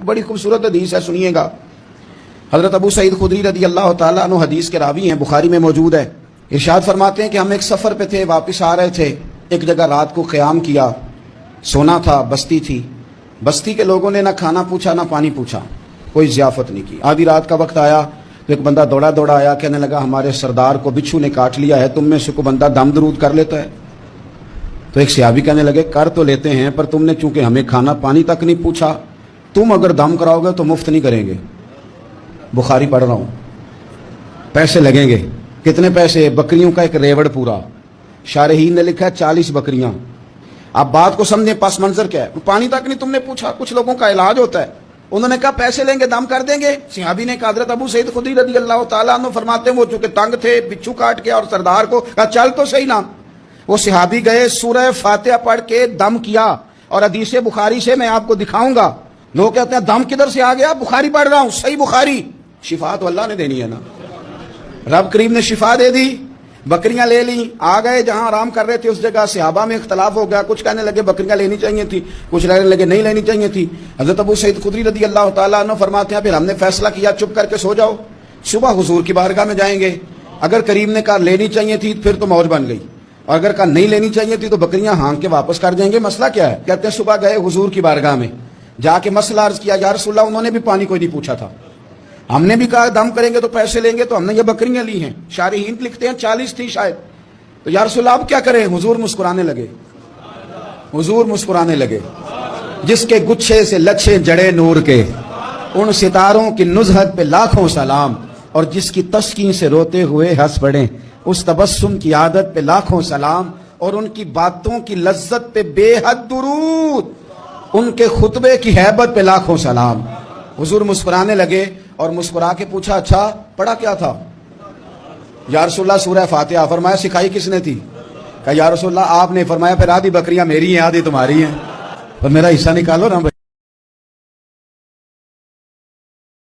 بڑی خوبصورت حدیث ہے, سنیے گا. حضرت ابو سعید خدری رضی اللہ تعالیٰ عنہ حدیث کے راوی ہیں, بخاری میں موجود ہے. ارشاد فرماتے ہیں کہ ہم ایک سفر پہ تھے, واپس آ رہے تھے, ایک جگہ رات کو قیام کیا, سونا تھا, بستی تھی. بستی کے لوگوں نے نہ کھانا پوچھا نہ پانی پوچھا, کوئی ضیافت نہیں کی. آدھی رات کا وقت آیا تو ایک بندہ دوڑا دوڑا آیا, کہنے لگا ہمارے سردار کو بچھو نے کاٹ لیا ہے, تم میں سے کوئی بندہ دم درود کر لیتا ہے؟ تو ایک صحابی کہنے لگے کر تو لیتے ہیں, پر تم نے چونکہ ہمیں کھانا پانی تک نہیں پوچھا, تم اگر دم کراؤ گے تو مفت نہیں کریں گے. بخاری پڑھ رہا ہوں, پیسے لگیں گے. کتنے پیسے؟ بکریوں کا ایک ریوڑ پورا. شارحین نے لکھا ہے 40 بکریاں. آپ بات کو سمجھیں, پس منظر کیا ہے. پانی تک نہیں تم نے پوچھا. کچھ لوگوں کا علاج ہوتا ہے, انہوں نے کہا پیسے لیں گے, دم کر دیں گے. صحابی نے کہا, حضرت ابو سعید خدری رضی اللہ تعالیٰ عنہ فرماتے ہیں وہ چونکہ تنگ تھے, بچھو کاٹ کے, اور سردار کو کہا چل تو صحیح نا. وہ صحابی گئے, سورہ فاتحہ پڑھ کے دم کیا, اور حدیث بخاری سے میں آپ کو دکھاؤں گا. لوگ کہتے ہیں دم کدھر سے آ گیا؟ بخاری پڑھ رہا ہوں, صحیح بخاری. شفا تو اللہ نے دینی ہے نا, رب کریم نے شفا دے دی. بکریاں لے لیں, آ گئے جہاں آرام کر رہے تھے اس جگہ. صحابہ میں اختلاف ہو گیا, کچھ کہنے لگے بکریاں لینی چاہیے تھی, کچھ کہنے لگے نہیں لینی چاہیے تھی. حضرت ابو سعید خدری رضی اللہ تعالیٰ عنہ فرماتے ہیں پھر ہم نے فیصلہ کیا چپ کر کے سو جاؤ, صبح حضور کی بارگاہ میں جائیں گے. اگر کریم نے کہا لینی چاہیے تھی پھر تو موج بن گئی, اور اگر کہا نہیں لینی چاہیے تھی تو بکریاں ہانک کے واپس کر دیں گے. مسئلہ کیا ہے؟ کہتے ہیں صبح گئے حضور کی بارگاہ میں, جا کے مسئلہ عرض کیا, یا رسول اللہ انہوں نے بھی پانی کوئی نہیں پوچھا تھا, ہم نے بھی کہا دم کریں گے تو پیسے لیں گے, تو ہم نے یہ بکریاں لی ہیں. شارحین لکھتے ہیں 40 تھی شاید. تو یا رسول اللہ اب کیا کریں؟ حضور مسکرانے لگے. حضور مسکرانے لگے. جس کے گچھے سے لچھے جڑے نور کے, ان ستاروں کی نزہت پہ لاکھوں سلام, اور جس کی تسکین سے روتے ہوئے ہنس پڑے, اس تبسم کی عادت پہ لاکھوں سلام, اور ان کی باتوں کی لذت پہ بے حد درود, ان کے خطبے کی ہیبت پہ لاکھوں سلام. حضور مسکرانے لگے اور مسکرا کے پوچھا اچھا پڑھا کیا تھا؟ یا رسول اللہ سورہ فاتحہ. فرمایا سکھائی کس نے تھی؟ کہا یا رسول اللہ آپ نے. فرمایا پھر آدھی بکریاں میری ہیں آدھی تمہاری ہیں, اور میرا حصہ نکالو نا.